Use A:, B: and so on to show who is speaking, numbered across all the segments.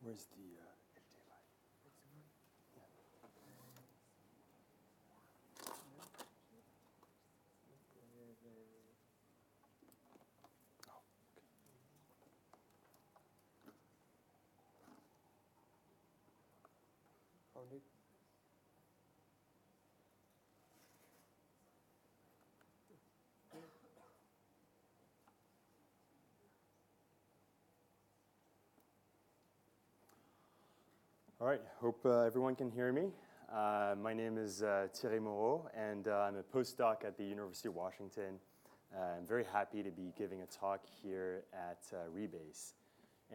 A: Where's the Found it? All right, hope everyone can hear me. My name is Thierry Moreau, and I'm a postdoc at the University of Washington. I'm very happy to be giving a talk here at Rebase.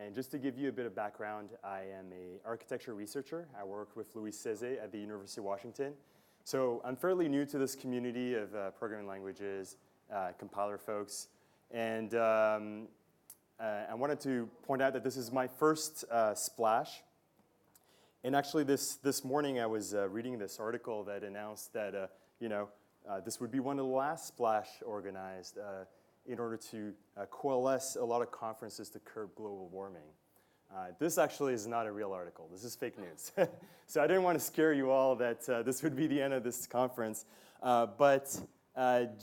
A: And just to give you a bit of background, I am an architecture researcher. I work with Louis Cezé at the University of Washington. So I'm fairly new to this community of programming languages, compiler folks. And I wanted to point out that this is my first splash. And actually, this morning, I was reading this article that announced that this would be one of the last splash organized in order to coalesce a lot of conferences to curb global warming. This actually is not a real article. This is fake news. So I didn't want to scare you all that this would be the end of this conference. But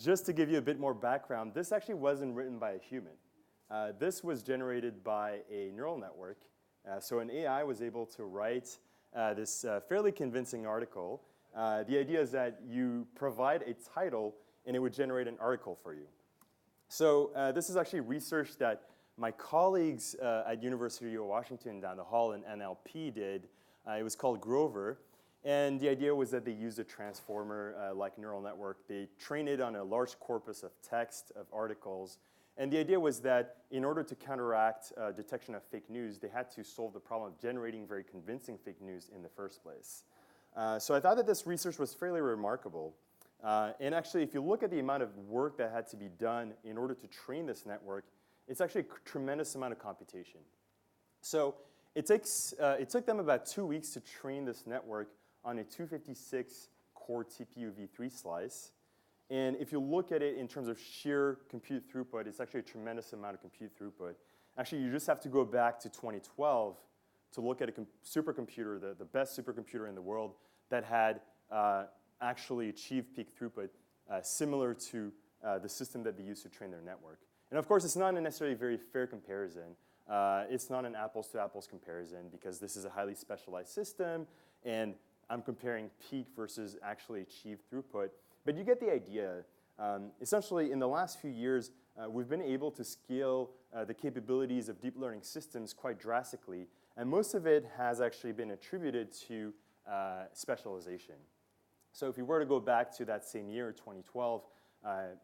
A: just to give you a bit more background, this actually wasn't written by a human. This was generated by a neural network. So an AI was able to write this fairly convincing article. The idea is that you provide a title, and it would generate an article for you. So this is actually research that my colleagues at University of Washington down the hall in NLP did. It was called Grover. And the idea was that they used a transformer-like neural network. They trained it on a large corpus of text, of articles. And the idea was that in order to counteract detection of fake news, they had to solve the problem of generating very convincing fake news in the first place. So I thought that this research was fairly remarkable. And actually, if you look at the amount of work that had to be done in order to train this network, it's actually a tremendous amount of computation. So it took them about 2 weeks to train this network on a 256-core TPU v3 slice. And if you look at it in terms of sheer compute throughput, it's actually a tremendous amount of compute throughput. Actually, you just have to go back to 2012 to look at a supercomputer, the best supercomputer in the world, that had actually achieved peak throughput similar to the system that they used to train their network. And of course, it's not necessarily a very fair comparison. It's not an apples-to-apples comparison because this is a highly specialized system, and I'm comparing peak versus actually achieved throughput. But you get the idea. Essentially, in the last few years, we've been able to scale the capabilities of deep learning systems quite drastically, and most of it has actually been attributed to specialization. So if you were to go back to that same year, 2012,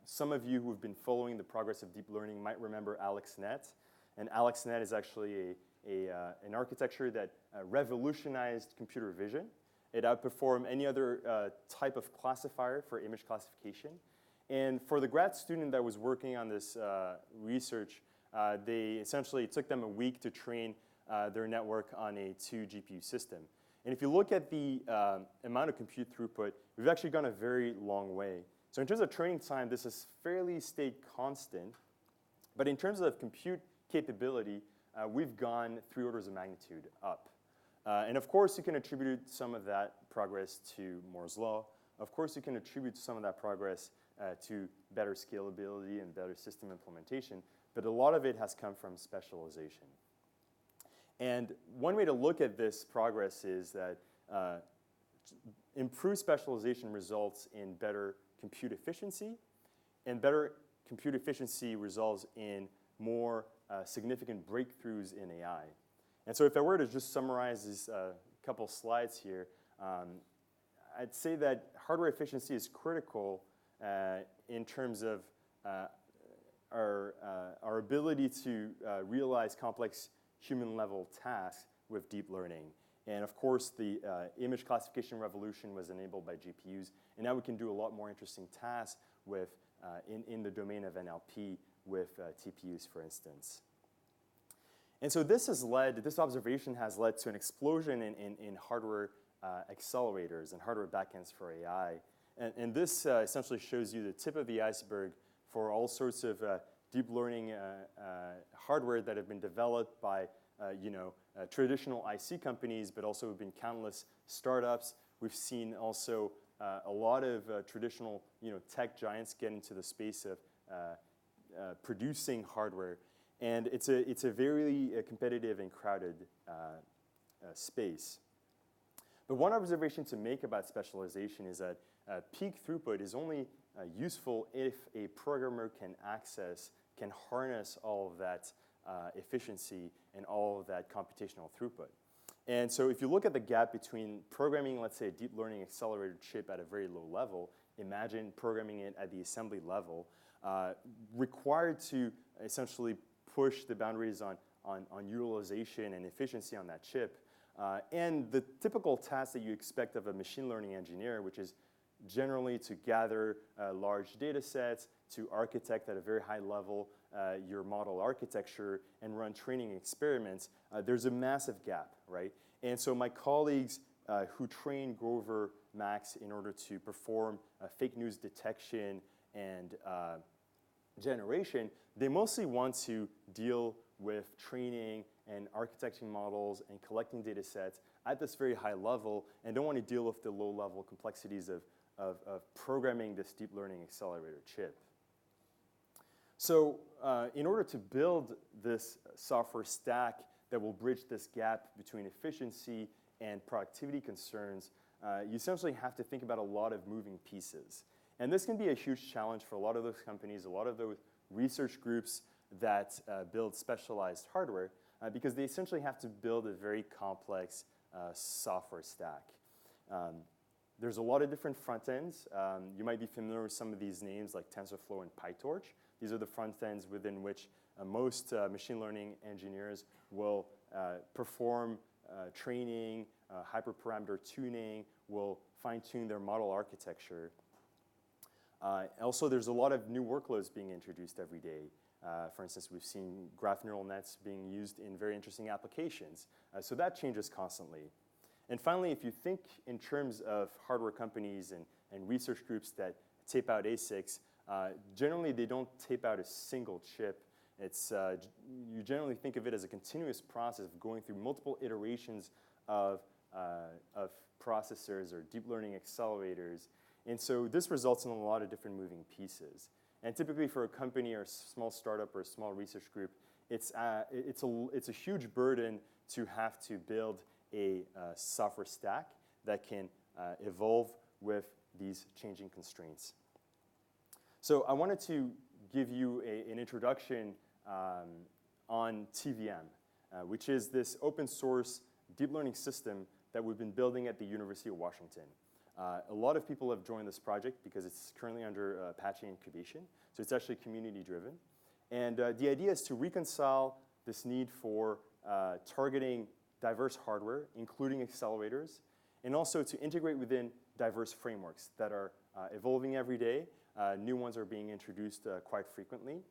A: some of you who have been following the progress of deep learning might remember AlexNet. And AlexNet is actually an architecture that revolutionized computer vision. It outperformed any other type of classifier for image classification. And for the grad student that was working on this research, they essentially took them a week to train their network on a 2-GPU system. And if you look at the amount of compute throughput, we've actually gone a very long way. So in terms of training time, this has fairly stayed constant. But in terms of compute capability, we've gone 3 orders of magnitude up. And of course, you can attribute some of that progress to Moore's Law. Of course, you can attribute some of that progress to better scalability and better system implementation. But a lot of it has come from specialization. And one way to look at this progress is that improved specialization results in better compute efficiency, and better compute efficiency results in more significant breakthroughs in AI. And so if I were to just summarize these couple slides here, I'd say that hardware efficiency is critical in terms of our ability to realize complex human-level tasks with deep learning. And of course, the image classification revolution was enabled by GPUs. And now we can do a lot more interesting tasks with, in the domain of NLP with TPUs, for instance. And so this observation has led to an explosion in hardware accelerators and hardware backends for AI. And this essentially shows you the tip of the iceberg for all sorts of deep learning hardware that have been developed by traditional IC companies, but also have been countless startups. We've seen also a lot of traditional tech giants get into the space of producing hardware. And it's a very competitive and crowded space. But one observation to make about specialization is that peak throughput is only useful if a programmer can harness all of that efficiency and all of that computational throughput. And so if you look at the gap between programming, let's say, a deep learning accelerator chip at a very low level, imagine programming it at the assembly level, required to essentially push the boundaries on utilization and efficiency on that chip. And the typical task that you expect of a machine learning engineer, which is generally to gather large data sets, to architect at a very high level your model architecture and run training experiments, there's a massive gap, right? And so my colleagues who train Grover Max in order to perform fake news detection and generation, they mostly want to deal with training and architecting models and collecting data sets at this very high level and don't want to deal with the low-level complexities of programming this deep learning accelerator chip. So in order to build this software stack that will bridge this gap between efficiency and productivity concerns, you essentially have to think about a lot of moving pieces. And this can be a huge challenge for a lot of those companies, a lot of those research groups that build specialized hardware, because they essentially have to build a very complex software stack. There's a lot of different front ends. You might be familiar with some of these names like TensorFlow and PyTorch. These are the front ends within which most machine learning engineers will perform training, hyperparameter tuning, will fine-tune their model architecture. Also, there's a lot of new workloads being introduced every day. For instance, we've seen graph neural nets being used in very interesting applications. So that changes constantly. And finally, if you think in terms of hardware companies and research groups that tape out ASICs, generally they don't tape out a single chip. It's, you generally think of it as a continuous process of going through multiple iterations of processors or deep learning accelerators. And so this results in a lot of different moving pieces. And typically for a company or a small startup or a small research group, it's a huge burden to have to build a software stack that can evolve with these changing constraints. So I wanted to give you an introduction on TVM, which is this open source deep learning system that we've been building at the University of Washington. A lot of people have joined this project because it's currently under Apache incubation, so it's actually community driven. And the idea is to reconcile this need for targeting diverse hardware, including accelerators, and also to integrate within diverse frameworks that are evolving every day. New ones are being introduced quite frequently.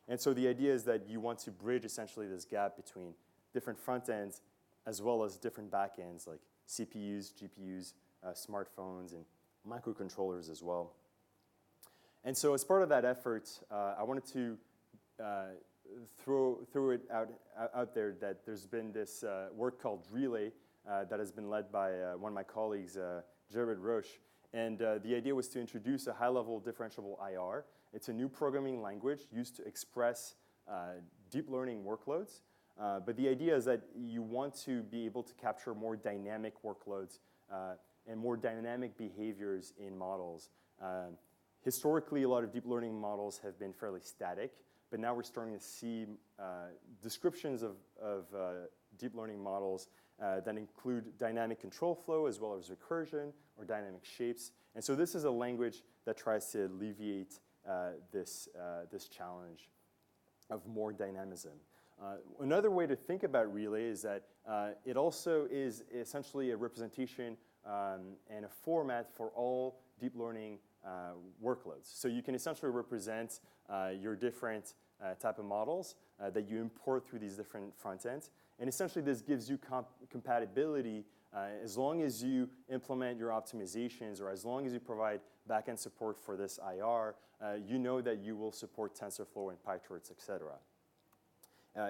A: And so the idea is that you want to bridge essentially this gap between different front ends as well as different back ends like CPUs, GPUs, smartphones, and microcontrollers as well. And so as part of that effort, I wanted to throw it out there that there's been this work called Relay that has been led by one of my colleagues, Jared Roche. And the idea was to introduce a high-level differentiable IR. It's a new programming language used to express deep learning workloads. But the idea is that you want to be able to capture more dynamic workloads and more dynamic behaviors in models. Historically, a lot of deep learning models have been fairly static, but now we're starting to see descriptions of deep learning models that include dynamic control flow as well as recursion or dynamic shapes. And so this is a language that tries to alleviate this challenge of more dynamism. Another way to think about Relay is that it also is essentially a representation and a format for all deep learning workloads. So you can essentially represent your different type of models that you import through these different front ends. And essentially, this gives you compatibility as long as you implement your optimizations or as long as you provide backend support for this IR, you know that you will support TensorFlow and PyTorch, et cetera.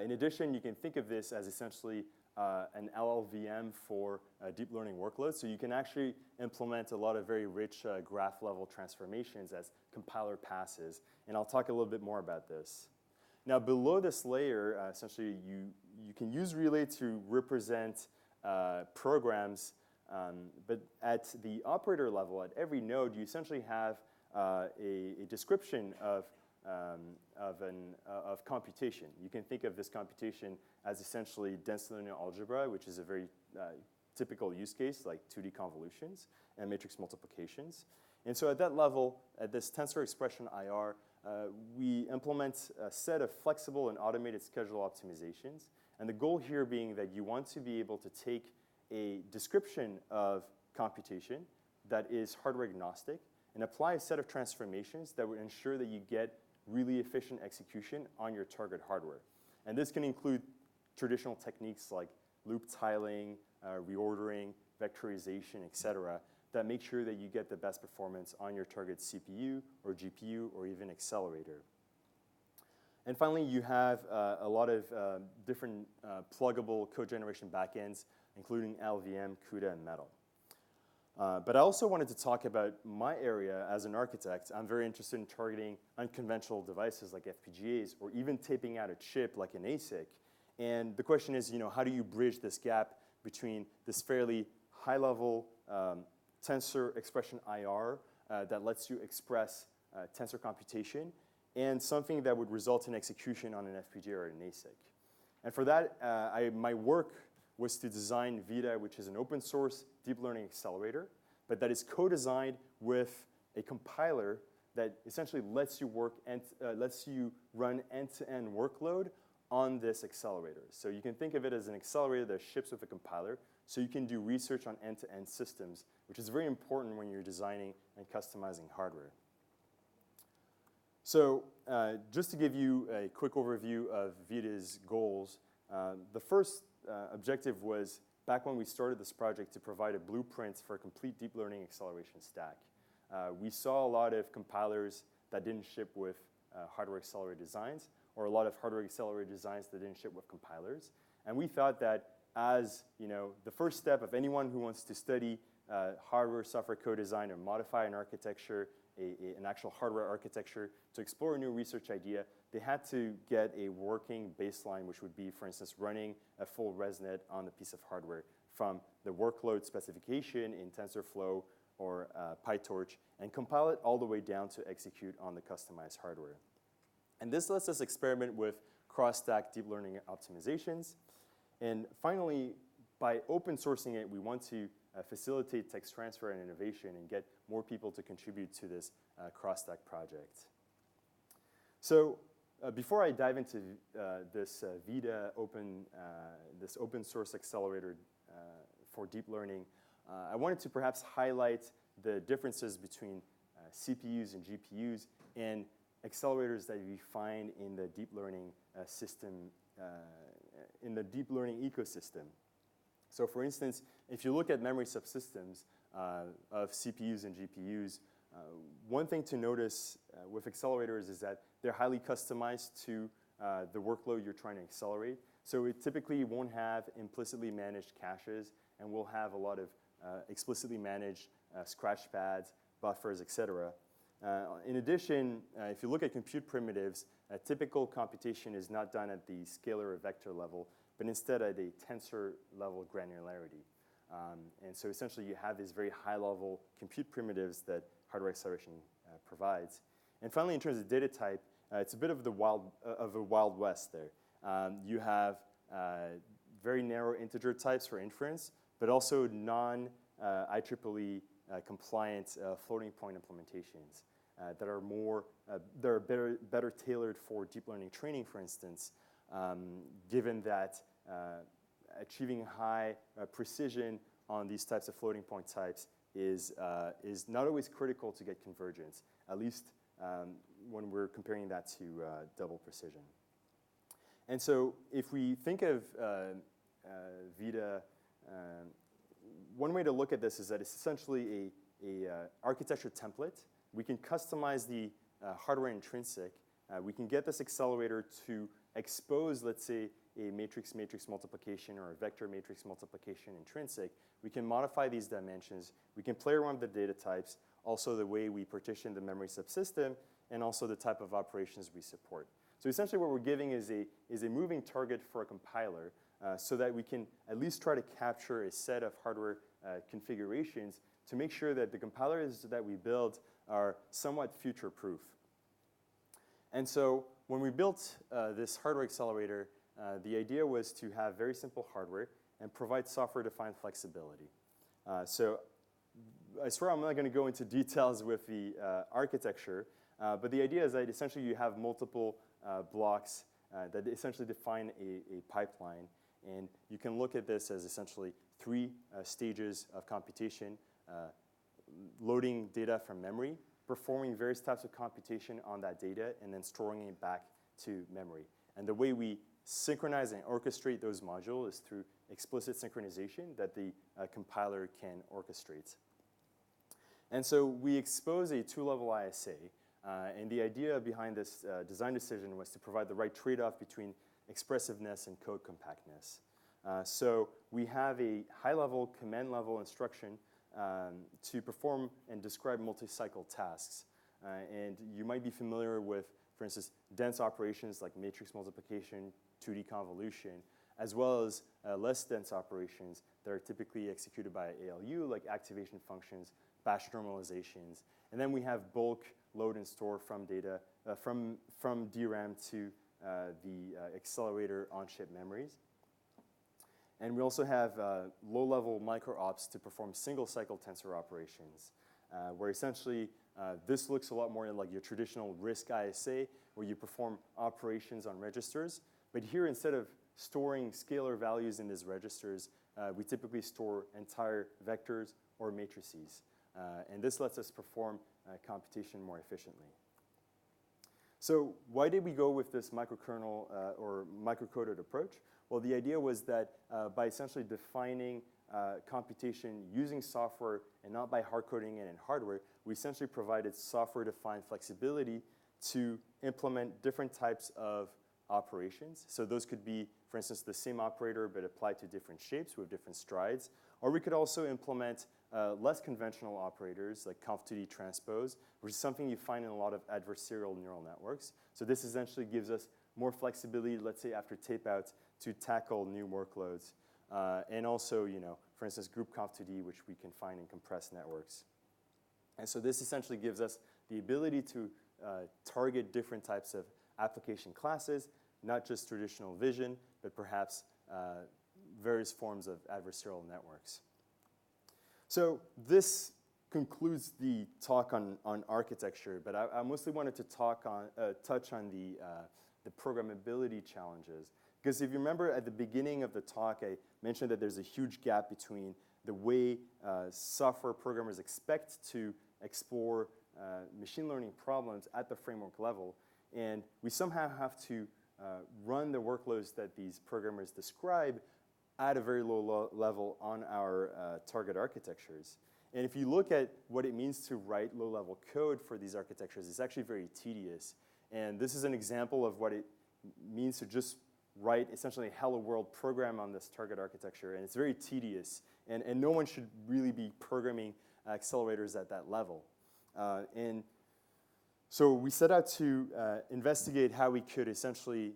A: In addition, you can think of this as essentially an LLVM for deep learning workloads. So you can actually implement a lot of very rich graph-level transformations as compiler passes. And I'll talk a little bit more about this. Now, below this layer, essentially, you can use Relay to represent programs. But at the operator level, at every node, you essentially have a description of computation. You can think of this computation as essentially dense linear algebra, which is a very typical use case, like 2D convolutions and matrix multiplications. And so at that level, at this tensor expression IR, we implement a set of flexible and automated schedule optimizations. And the goal here being that you want to be able to take a description of computation that is hardware agnostic and apply a set of transformations that would ensure that you get really efficient execution on your target hardware. And this can include traditional techniques like loop tiling, reordering, vectorization, et cetera, that make sure that you get the best performance on your target CPU or GPU or even accelerator. And finally, you have a lot of different pluggable code generation backends, including LVM, CUDA, and Metal. But I also wanted to talk about my area as an architect. I'm very interested in targeting unconventional devices like FPGAs or even taping out a chip like an ASIC. And the question is, how do you bridge this gap between this fairly high-level tensor expression IR that lets you express tensor computation and something that would result in execution on an FPGA or an ASIC? And for that, my work was to design VTA, which is an open source deep learning accelerator, but that is co-designed with a compiler that essentially lets you run end-to-end workload on this accelerator. So you can think of it as an accelerator that ships with a compiler, so you can do research on end-to-end systems, which is very important when you're designing and customizing hardware. So just to give you a quick overview of VTA's goals, the first objective was, back when we started this project, to provide a blueprint for a complete deep learning acceleration stack. We saw a lot of compilers that didn't ship with hardware accelerator designs, or a lot of hardware accelerator designs that didn't ship with compilers. And we thought that as the first step of anyone who wants to study hardware, software co-design, or modify an architecture, an actual hardware architecture, to explore a new research idea, they had to get a working baseline, which would be, for instance, running a full ResNet on the piece of hardware from the workload specification in TensorFlow or PyTorch, and compile it all the way down to execute on the customized hardware. And this lets us experiment with cross-stack deep learning optimizations. And finally, by open sourcing it, we want to facilitate tech transfer and innovation and get more people to contribute to this cross-stack project. So before I dive into this VTA this open source accelerator for deep learning, I wanted to perhaps highlight the differences between CPUs and GPUs and accelerators that we find in the deep learning system, in the deep learning ecosystem. So for instance, if you look at memory subsystems of CPUs and GPUs, one thing to notice with accelerators is that they're highly customized to the workload you're trying to accelerate. So it typically won't have implicitly managed caches, and will have a lot of explicitly managed scratch pads, buffers, et cetera. In addition, if you look at compute primitives, a typical computation is not done at the scalar or vector level, but instead at a tensor level granularity. And so essentially you have these very high level compute primitives that hardware acceleration provides. And finally, in terms of data type, it's a bit of a wild west there. You have very narrow integer types for inference, but also non-IEEE compliant floating point implementations that are better tailored for deep learning training, for instance, given that achieving high precision on these types of floating point types is not always critical to get convergence, at least when we're comparing that to double precision. And so if we think of VTA, one way to look at this is that it's essentially a architecture template. We can customize the hardware intrinsic. We can get this accelerator to expose, let's say, a matrix-matrix multiplication or a vector matrix multiplication intrinsic. We can modify these dimensions. We can play around with the data types, also the way we partition the memory subsystem, and also the type of operations we support. So essentially what we're giving is a moving target for a compiler so that we can at least try to capture a set of hardware configurations to make sure that the compilers that we build are somewhat future-proof. And so when we built this hardware accelerator, the idea was to have very simple hardware and provide software-defined flexibility. So I swear I'm not going to go into details with the architecture, but the idea is that essentially you have multiple blocks that essentially define a pipeline. And you can look at this as essentially three stages of computation: loading data from memory, performing various types of computation on that data, and then storing it back to memory. And the way we synchronize and orchestrate those modules is through explicit synchronization that the compiler can orchestrate. And so we expose a two-level ISA, and the idea behind this design decision was to provide the right trade-off between expressiveness and code compactness. So we have a high-level, command-level instruction to perform and describe multi-cycle tasks. And you might be familiar with, for instance, dense operations like matrix multiplication, 2D convolution, as well as less dense operations that are typically executed by ALU, like activation functions, batch normalizations. And then we have bulk load and store from data, from DRAM to the accelerator on-chip memories. And we also have low-level micro-ops to perform single-cycle tensor operations, where essentially this looks a lot more like your traditional RISC ISA, where you perform operations on registers. But here, instead of storing scalar values in these registers, we typically store entire vectors or matrices. And this lets us perform computation more efficiently. So why did we go with this microkernel or microcoded approach? Well, the idea was that by essentially defining computation using software and not by hard-coding it in hardware, we essentially provided software-defined flexibility to implement different types of operations. So those could be, for instance, the same operator but applied to different shapes with different strides. Or we could also implement less conventional operators like conv2d transpose, which is something you find in a lot of adversarial neural networks. So this essentially gives us more flexibility, let's say after tape-out, to tackle new workloads. And also, for instance, group conv2d, which we can find in compressed networks. And so this essentially gives us the ability to target different types of application classes, not just traditional vision, but perhaps various forms of adversarial networks. So this concludes the talk on architecture, but I mostly wanted to touch on the programmability challenges. Because if you remember at the beginning of the talk, I mentioned that there's a huge gap between the way software programmers expect to explore machine learning problems at the framework level, and we somehow have to run the workloads that these programmers describe at a very low level on our target architectures. And if you look at what it means to write low-level code for these architectures, it's actually very tedious. And this is an example of what it means to just write essentially a hello world program on this target architecture, and it's very tedious. And no one should really be programming accelerators at that level. And so we set out to investigate how we could essentially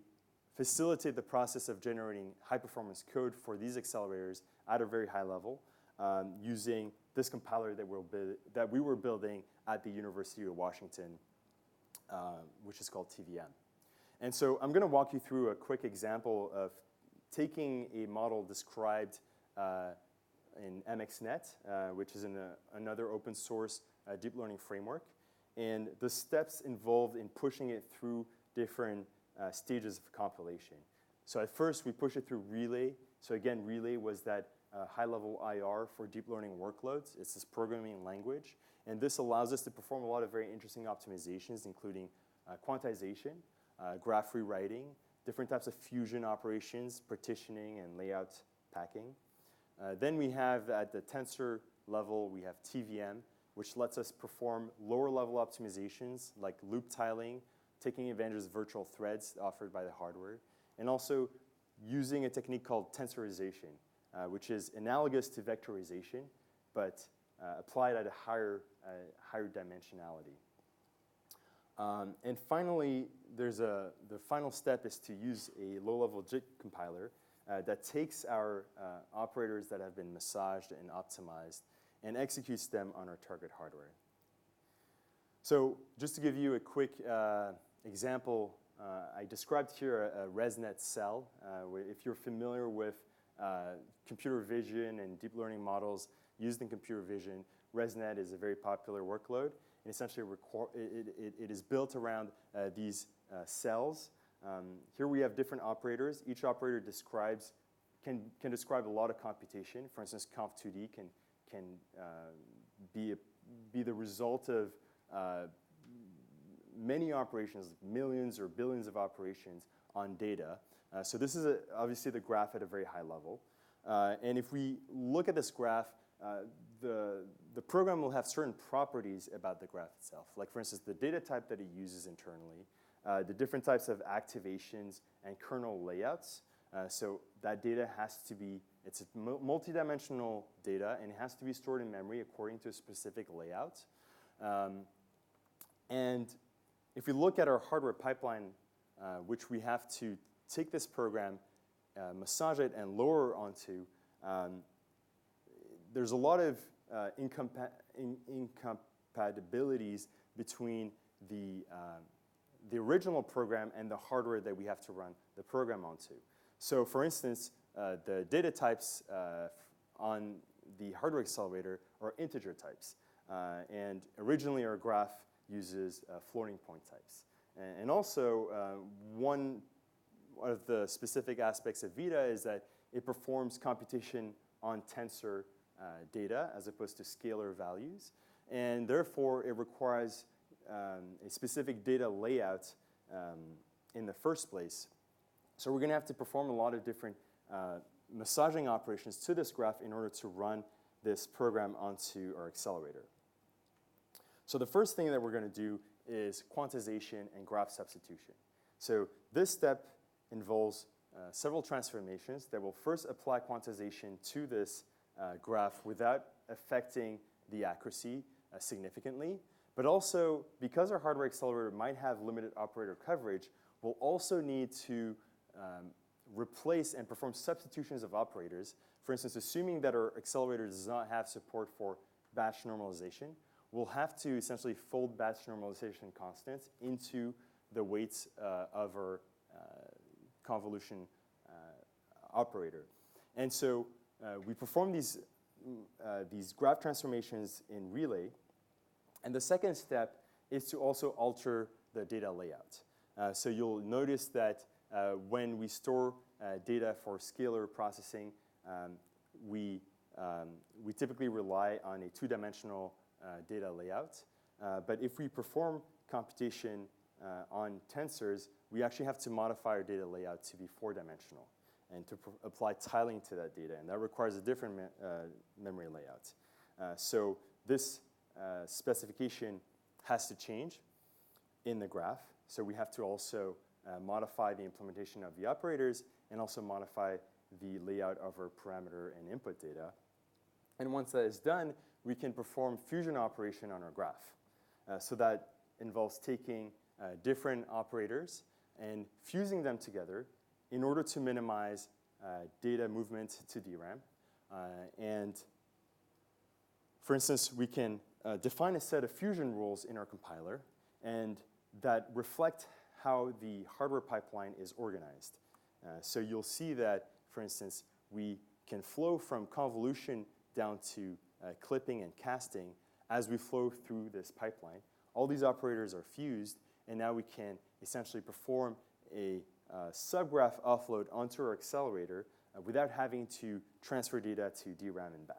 A: facilitate the process of generating high-performance code for these accelerators at a very high level using this compiler that we were building at the University of Washington, which is called TVM. And so I'm going to walk you through a quick example of taking a model described in MXNet, which is another open source deep learning framework, and the steps involved in pushing it through different stages of compilation. So at first, we push it through Relay. So again, Relay was that high-level IR for deep learning workloads. It's this programming language. And this allows us to perform a lot of very interesting optimizations, including quantization, graph rewriting, different types of fusion operations, partitioning, and layout packing. Then we have at the tensor level, we have TVM, which lets us perform lower level optimizations like loop tiling, taking advantage of virtual threads offered by the hardware, and also using a technique called tensorization, which is analogous to vectorization, but applied at a higher dimensionality. And finally, the final step is to use a low-level JIT compiler that takes our operators that have been massaged and optimized and executes them on our target hardware. So just to give you a quick example, I described here a ResNet cell. If you're familiar with computer vision and deep learning models used in computer vision, ResNet is a very popular workload. And essentially, it is built around these cells. Here we have different operators. Each operator can describe a lot of computation. For instance, conv2d can be the result of many operations, millions or billions of operations on data. So this is obviously the graph at a very high level. And if we look at this graph, the program will have certain properties about the graph itself. Like for instance, the data type that it uses internally, the different types of activations and kernel layouts. So that data has to be, it's a multidimensional data, and it has to be stored in memory according to a specific layout. And if we look at our hardware pipeline, which we have to take this program, massage it, and lower onto, there's a lot of incompatibilities between the original program and the hardware that we have to run the program onto. So for instance, the data types on the hardware accelerator are integer types. And originally our graph uses floating point types. And also one of the specific aspects of VTA is that it performs computation on tensor data as opposed to scalar values. And therefore, it requires a specific data layout in the first place. So we're going to have to perform a lot of different massaging operations to this graph in order to run this program onto our accelerator. So the first thing that we're going to do is quantization and graph substitution. So this step involves several transformations that will first apply quantization to this graph without affecting the accuracy significantly. But also, because our hardware accelerator might have limited operator coverage, we'll also need to replace and perform substitutions of operators. For instance, assuming that our accelerator does not have support for batch normalization, we'll have to essentially fold batch normalization constants into the weights of our convolution operator. And so we perform these graph transformations in Relay. And the second step is to also alter the data layout. So you'll notice that when we store data for scalar processing, we typically rely on a two-dimensional data layout. But if we perform computation on tensors, we actually have to modify our data layout to be four-dimensional and to apply tiling to that data. And that requires a different memory layout. So this specification has to change in the graph. So we have to also modify the implementation of the operators and also modify the layout of our parameter and input data. And once that is done, we can perform fusion operation on our graph. So that involves taking different operators and fusing them together in order to minimize data movement to DRAM. And for instance, we can define a set of fusion rules in our compiler and that reflect how the hardware pipeline is organized. So you'll see that, for instance, we can flow from convolution down to clipping and casting as we flow through this pipeline. All these operators are fused, and now we can essentially perform a subgraph offload onto our accelerator without having to transfer data to DRAM and back.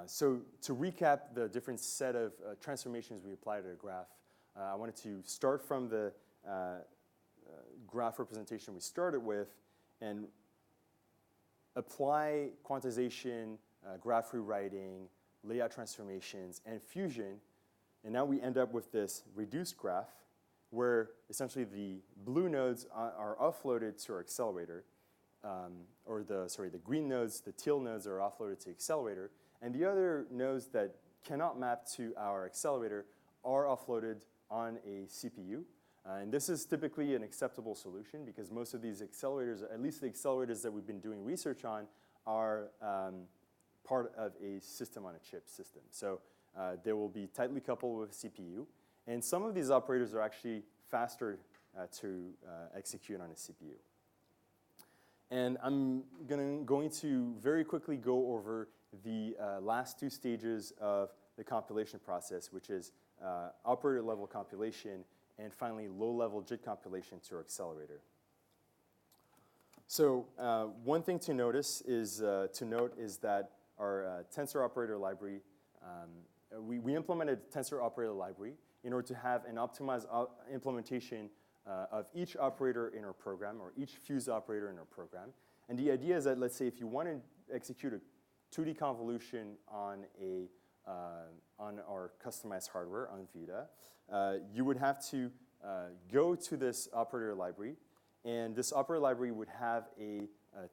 A: So to recap the different set of transformations we apply to a graph, I wanted to start from the graph representation we started with and apply quantization, graph rewriting, layout transformations, and fusion, and now we end up with this reduced graph where essentially the blue nodes are offloaded to our accelerator, or the green nodes, the teal nodes are offloaded to accelerator, and the other nodes that cannot map to our accelerator are offloaded on a CPU. And this is typically an acceptable solution because most of these accelerators, at least the accelerators that we've been doing research on, are part of a system-on-a-chip system. So they will be tightly coupled with a CPU. And some of these operators are actually faster to execute on a CPU. And I'm going to very quickly go over the last two stages of the compilation process, which is operator-level compilation and finally low-level JIT compilation to our accelerator. So one thing to note is that our Tensor operator library, we implemented Tensor operator library in order to have an optimized implementation of each operator in our program, or each fuse operator in our program. And the idea is that, let's say, if you want to execute a 2D convolution on our customized hardware on VTA, you would have to go to this operator library, and this operator library would have a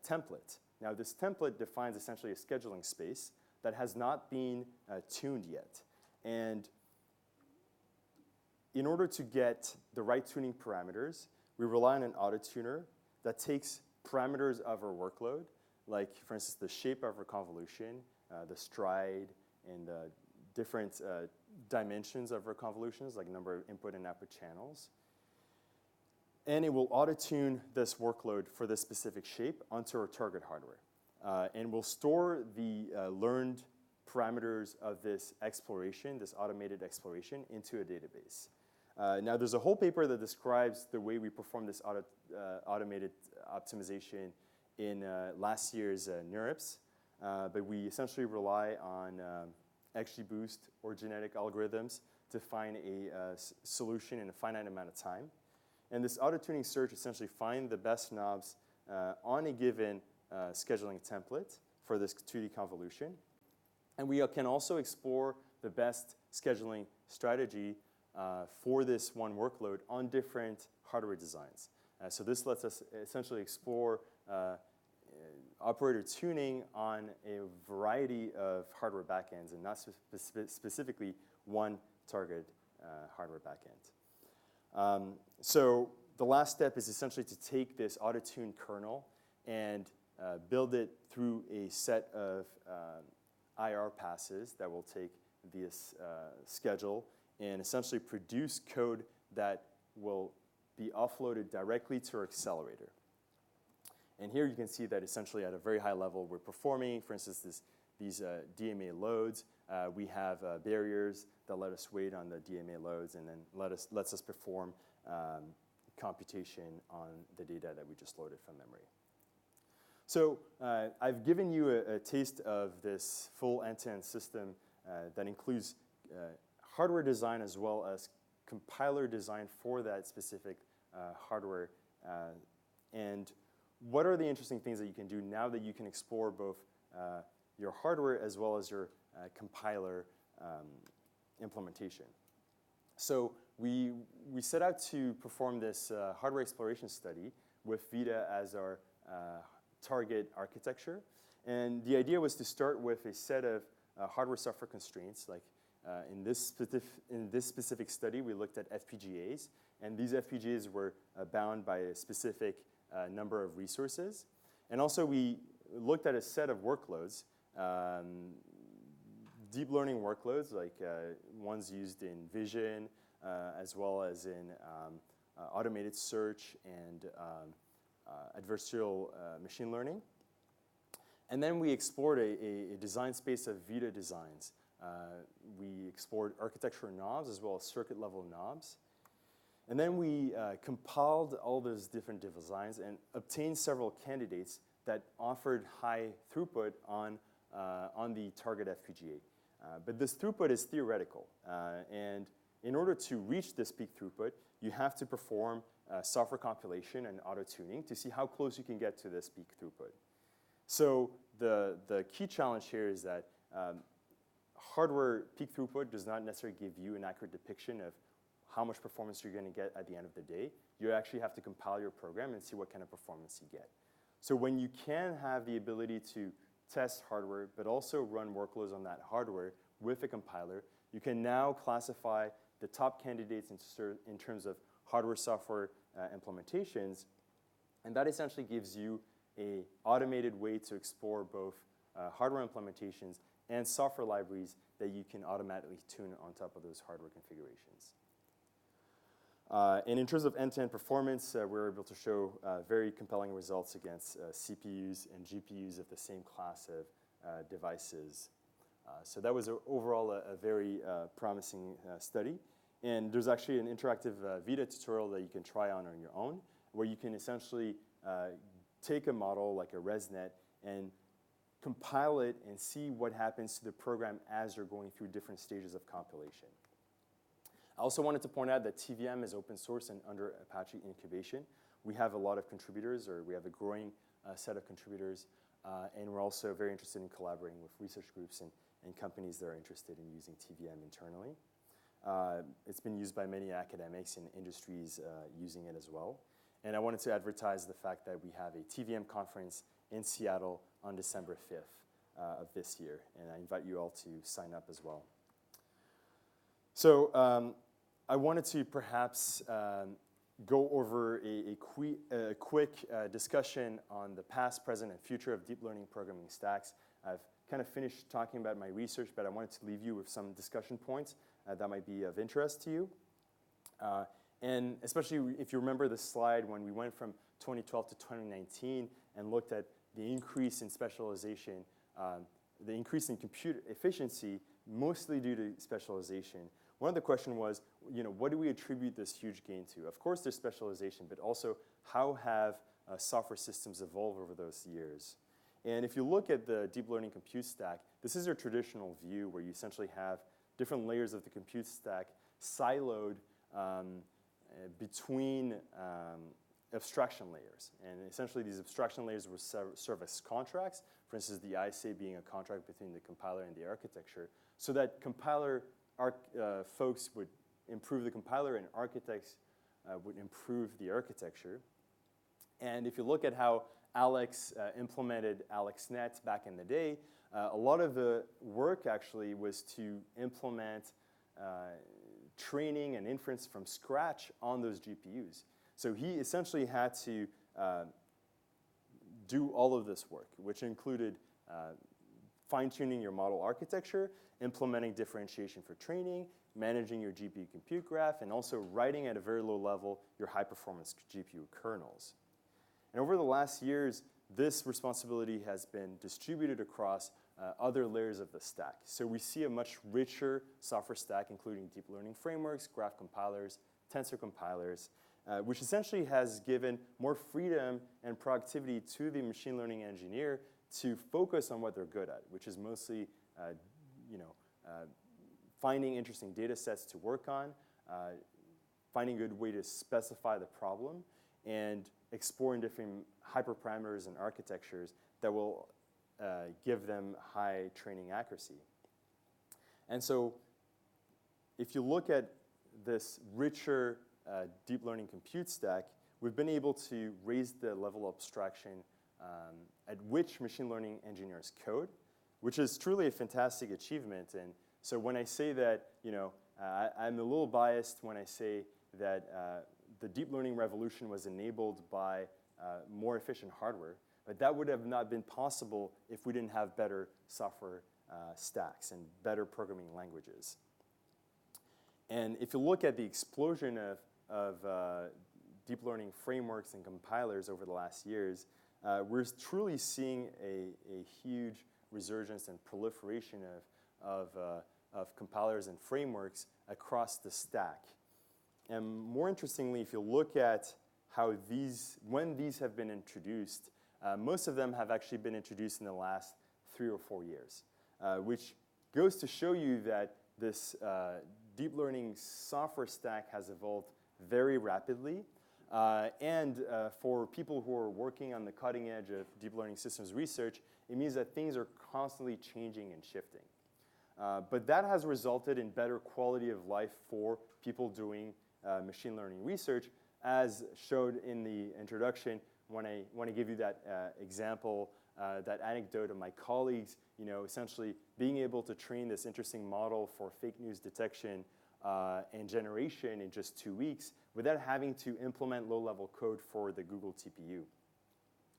A: template. Now, this template defines essentially a scheduling space that has not been tuned yet. And in order to get the right tuning parameters, we rely on an auto-tuner that takes parameters of our workload, like, for instance, the shape of our convolution, the stride, and different dimensions of our convolutions, like number of input and output channels. And it will auto-tune this workload for this specific shape onto our target hardware. And we'll store the learned parameters of this exploration, this automated exploration, into a database. Now, there's a whole paper that describes the way we perform this automated optimization in last year's NeurIPS, but we essentially rely on XGBoost or genetic algorithms to find a solution in a finite amount of time. And this auto-tuning search essentially finds the best knobs on a given scheduling template for this 2D convolution. And we can also explore the best scheduling strategy for this one workload on different hardware designs. So this lets us essentially explore operator tuning on a variety of hardware backends and not specifically one target hardware backend. So the last step is essentially to take this auto-tune kernel and build it through a set of IR passes that will take this schedule and essentially produce code that will be offloaded directly to our accelerator. And here you can see that essentially at a very high level we're performing, for instance, these DMA loads. We have barriers that let us wait on the DMA loads and then lets us perform computation on the data that we just loaded from memory. So I've given you a taste of this full end-to-end system that includes hardware design as well as compiler design for that specific hardware. And what are the interesting things that you can do now that you can explore both your hardware as well as your compiler implementation? So we set out to perform this hardware exploration study with VTA as our target architecture. And the idea was to start with a set of hardware-software constraints. Like in this specific study, we looked at FPGAs. And these FPGAs were bound by a specific number of resources. And also, we looked at a set of workloads, deep learning workloads, like ones used in vision, as well as in automated search and adversarial machine learning. And then we explored a design space of VTA designs. We explored architecture knobs as well as circuit level knobs. And then we compiled all those different designs and obtained several candidates that offered high throughput on the target FPGA. But this throughput is theoretical. And in order to reach this peak throughput, you have to perform software compilation and auto-tuning to see how close you can get to this peak throughput. So the key challenge here is that hardware peak throughput does not necessarily give you an accurate depiction of how much performance you're going to get at the end of the day. You actually have to compile your program and see what kind of performance you get. So when you can have the ability to test hardware, but also run workloads on that hardware with a compiler, you can now classify the top candidates in terms of hardware-software implementations, and that essentially gives you an automated way to explore both hardware implementations and software libraries that you can automatically tune on top of those hardware configurations. And in terms of end-to-end performance, we're able to show very compelling results against CPUs and GPUs of the same class of devices. So that was overall a very promising study. And there's actually an interactive VTA tutorial that you can try on your own, where you can essentially take a model like a ResNet and compile it and see what happens to the program as you're going through different stages of compilation. I also wanted to point out that TVM is open source and under Apache incubation. We have a lot of contributors, or we have a growing set of contributors, and we're also very interested in collaborating with research groups and companies that are interested in using TVM internally. It's been used by many academics and industries using it as well. And I wanted to advertise the fact that we have a TVM conference in Seattle on December 5th of this year, and I invite you all to sign up as well. So I wanted to perhaps go over a quick discussion on the past, present, and future of deep learning programming stacks. I've kind of finished talking about my research, but I wanted to leave you with some discussion points that might be of interest to you. And especially if you remember the slide when we went from 2012 to 2019 and looked at the increase in specialization, the increase in compute efficiency, mostly due to specialization. One of the questions was, what do we attribute this huge gain to? Of course, there's specialization, but also how have software systems evolved over those years? And if you look at the deep learning compute stack, this is your traditional view where you essentially have different layers of the compute stack siloed between abstraction layers. And essentially, these abstraction layers will serve as contracts. For instance, the ISA being a contract between the compiler and the architecture, so that compiler folks would improve the compiler and architects would improve the architecture. And if you look at how Alex implemented ResNet back in the day, a lot of the work actually was to implement training and inference from scratch on those GPUs. So he essentially had to do all of this work, which included fine-tuning your model architecture, implementing differentiation for training, managing your GPU compute graph, and also writing at a very low level your high-performance GPU kernels. And over the last years, this responsibility has been distributed across other layers of the stack. So we see a much richer software stack, including deep learning frameworks, graph compilers, tensor compilers, which essentially has given more freedom and productivity to the machine learning engineer to focus on what they're good at, which is mostly finding interesting data sets to work on, finding a good way to specify the problem, and exploring different hyperparameters and architectures that will give them high training accuracy. And so if you look at this richer deep learning compute stack, we've been able to raise the level of abstraction at which machine learning engineers code, which is truly a fantastic achievement. And so when I say that, I'm a little biased when I say that the deep learning revolution was enabled by more efficient hardware, but that would have not been possible if we didn't have better software stacks and better programming languages. And if you look at the explosion of deep learning frameworks and compilers over the last years, we're truly seeing a huge resurgence and proliferation of compilers and frameworks across the stack. And more interestingly, if you look at how when these have been introduced, most of them have actually been introduced in the last 3 or 4 years, which goes to show you that this deep learning software stack has evolved very rapidly. And for people who are working on the cutting edge of deep learning systems research, it means that things are constantly changing and shifting. But that has resulted in better quality of life for people doing machine learning research, as showed in the introduction when I give you that example, that anecdote of my colleagues, essentially being able to train this interesting model for fake news detection and generation in just 2 weeks without having to implement low-level code for the Google TPU.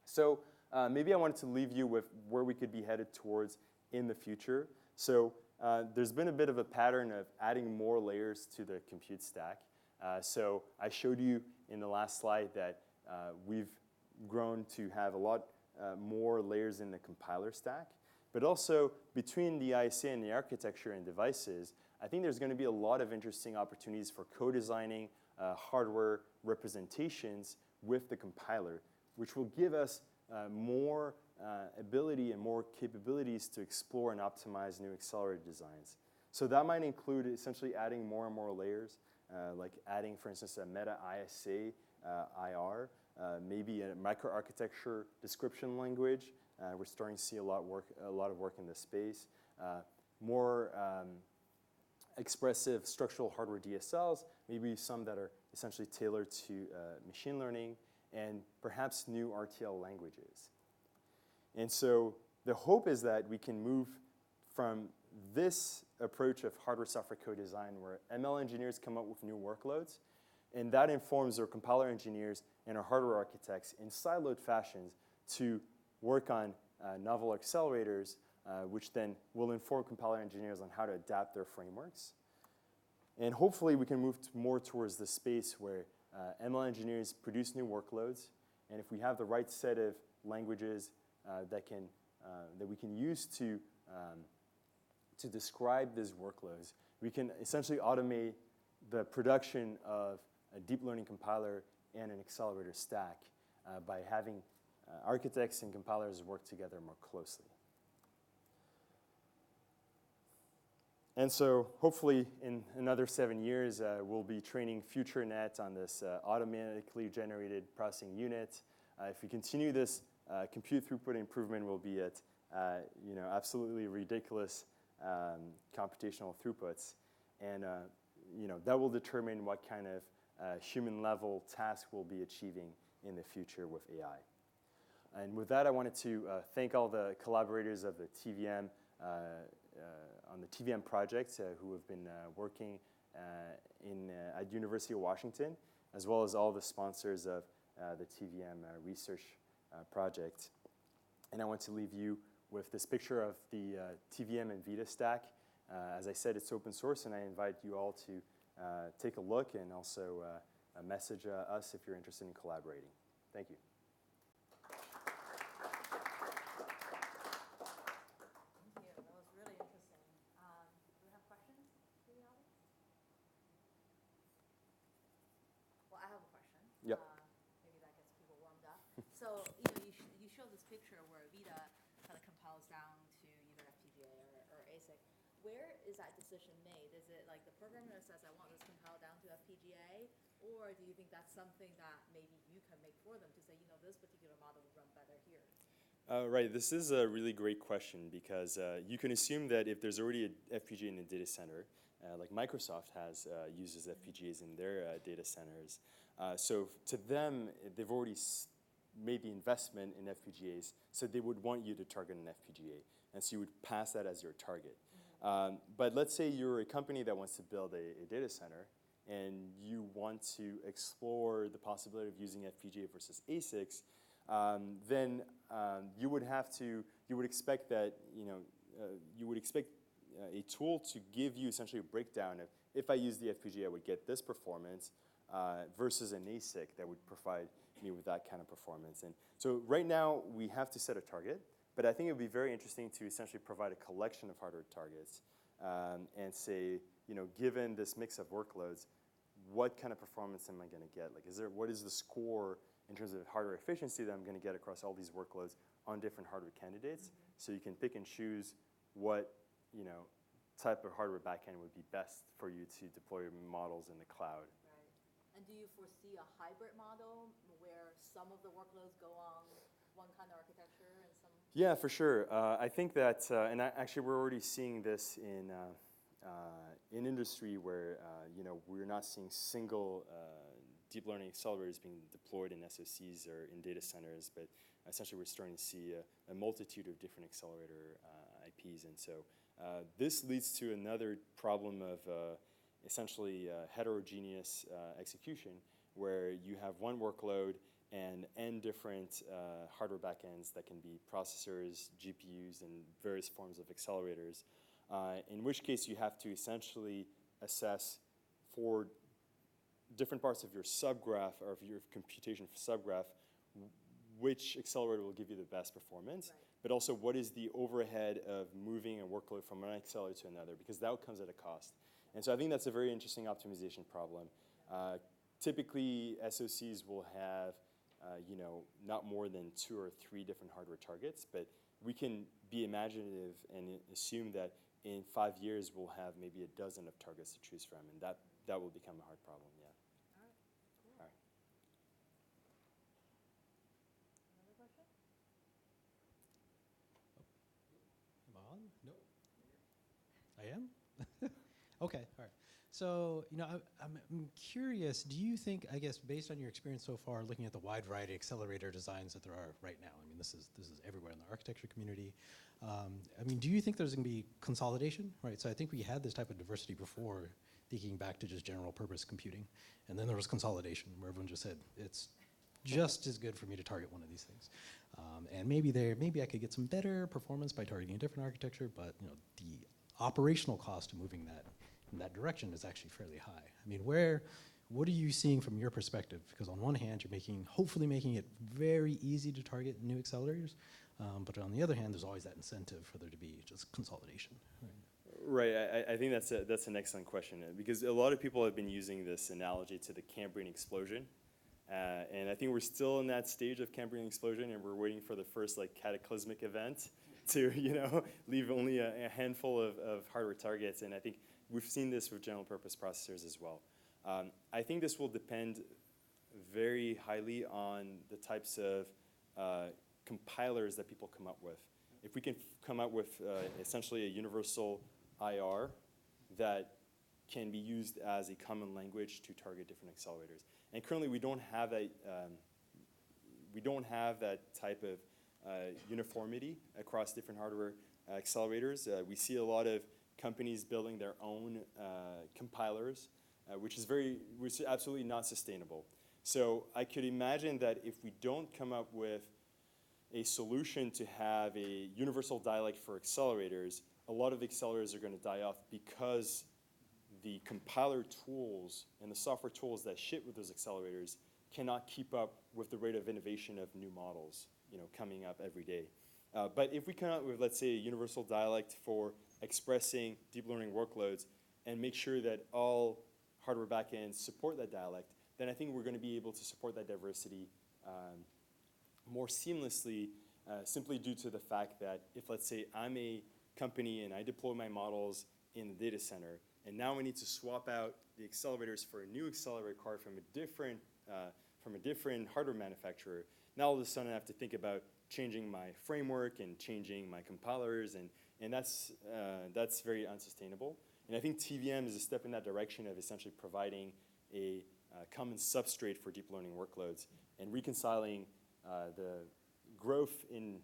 A: So maybe I wanted to leave you with where we could be headed towards in the future. So there's been a bit of a pattern of adding more layers to the compute stack. So I showed you in the last slide that we've grown to have a lot more layers in the compiler stack. But also, between the ISA and the architecture and devices, I think there's going to be a lot of interesting opportunities for co-designing hardware representations with the compiler, which will give us more ability and more capabilities to explore and optimize new accelerator designs. So that might include essentially adding more and more layers, like adding, for instance, a meta ISA IR, maybe a microarchitecture description language. We're starting to see a lot of work in this space. More expressive structural hardware DSLs, maybe some that are essentially tailored to machine learning, and perhaps new RTL languages. And so the hope is that we can move from this approach of hardware-software co-design where ML engineers come up with new workloads, and that informs our compiler engineers and our hardware architects in siloed fashions to work on novel accelerators, which then will inform compiler engineers on how to adapt their frameworks. And hopefully we can move more towards the space where ML engineers produce new workloads, and if we have the right set of languages that we can use to describe these workloads, we can essentially automate the production of a deep learning compiler and an accelerator stack by having architects and compilers work together more closely. And so hopefully in another 7 years, we'll be training FutureNet on this automatically generated processing unit. If we continue this compute throughput improvement, we'll be at absolutely ridiculous computational throughputs. And that will determine what kind of human-level task we'll be achieving in the future with AI. And with that, I wanted to thank all the collaborators of the TVM on the TVM project who have been working at University of Washington, as well as all the sponsors of the TVM research project. And I want to leave you with this picture of the TVM and VTA stack. As I said, it's open source, and I invite you all to take a look and also message us if you're interested in collaborating. Thank you. Yep.
B: Maybe that gets people warmed up. So you show this picture where VTA kind of compiles down to either FPGA or ASIC. Where is that decision made? Is it like the programmer says, I want this compiled down to FPGA? Or do you think that's something that maybe you can make for them to say, this particular model would run better here?
A: Right, this is a really great question because you can assume that if there's already an FPGA in a data center, like Microsoft uses FPGAs in their data centers. So to them, they've already made the investment in FPGAs, so they would want you to target an FPGA. And so you would pass that as your target. Mm-hmm. But let's say you're a company that wants to build a data center, and you want to explore the possibility of using FPGA versus ASICs, then you would expect that, you would expect a tool to give you essentially a breakdown of, if I use the FPGA, I would get this performance, versus an ASIC that would provide me with that kind of performance. And so right now, we have to set a target, but I think it would be very interesting to essentially provide a collection of hardware targets and say, given this mix of workloads, what kind of performance am I going to get? Like, what is the score in terms of hardware efficiency that I'm going to get across all these workloads on different hardware candidates? Mm-hmm. So you can pick and choose what, type of hardware backend would be best for you to deploy your models in the cloud.
B: Right. And do you foresee a hybrid model where some of the workloads go on one kind of architecture and some?
A: Yeah, for sure. I think that, and actually we're already seeing this in industry where we're not seeing single deep learning accelerators being deployed in SoCs or in data centers, but essentially we're starting to see a multitude of different accelerator IPs. And so this leads to another problem of essentially heterogeneous execution, where you have one workload and n different hardware backends that can be processors, GPUs, and various forms of accelerators, in which case you have to essentially assess for different parts of your subgraph or of your computation subgraph which accelerator will give you the best performance,
B: right.
A: But also what is the overhead of moving a workload from one accelerator to another, because that comes at a cost. And so I think that's a very interesting optimization problem. Typically, SoCs will have not more than 2 or 3 different hardware targets, but we can be imaginative and assume that in 5 years we'll have maybe a dozen of targets to choose from, and that will become a hard problem, yeah.
B: All right, cool.
A: All right.
B: Another question?
C: Am I on? No. I am? Okay, all right. So, I'm curious, do you think, I guess, based on your experience so far, looking at the wide variety of accelerator designs that there are right now, I mean, this is everywhere in the architecture community. Do you think there's going to be consolidation, right? So I think we had this type of diversity before, thinking back to just general purpose computing. And then there was consolidation, where everyone just said, it's just as good for me to target one of these things. And maybe I could get some better performance by targeting a different architecture, but the operational cost of moving that in that direction is actually fairly high. I mean, what are you seeing from your perspective? Because on one hand, you're hopefully making it very easy to target new accelerators, but on the other hand, there's always that incentive for there to be just consolidation.
A: Right, I think that's an excellent question, because a lot of people have been using this analogy to the Cambrian explosion, and I think we're still in that stage of Cambrian explosion, and we're waiting for the first cataclysmic event to leave only a handful of hardware targets, and I think we've seen this with general purpose processors as well. I think this will depend very highly on the types of compilers that people come up with. If we can come up with essentially a universal IR that can be used as a common language to target different accelerators. And currently we don't have that type of uniformity across different hardware accelerators. We see a lot of companies building their own compilers, which is absolutely not sustainable. So I could imagine that if we don't come up with a solution to have a universal dialect for accelerators, a lot of accelerators are going to die off because the compiler tools and the software tools that ship with those accelerators cannot keep up with the rate of innovation of new models coming up every day. But if we come up with, let's say, a universal dialect for expressing deep learning workloads and make sure that all hardware backends support that dialect, then I think we're going to be able to support that diversity more seamlessly, simply due to the fact that if, let's say, I'm a company and I deploy my models in the data center, and now I need to swap out the accelerators for a new accelerator card from a different hardware manufacturer, now all of a sudden I have to think about changing my framework and changing my compilers, and that's very unsustainable. And I think TVM is a step in that direction of essentially providing a common substrate for deep learning workloads and reconciling the growth in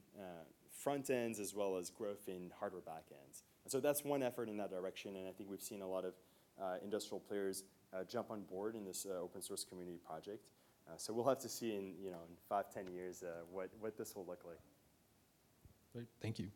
A: front ends as well as growth in hardware back ends. And so that's one effort in that direction, and I think we've seen a lot of industrial players jump on board in this open source community project. So we'll have to see in 5-10 years what this will look like.
C: Great, thank you.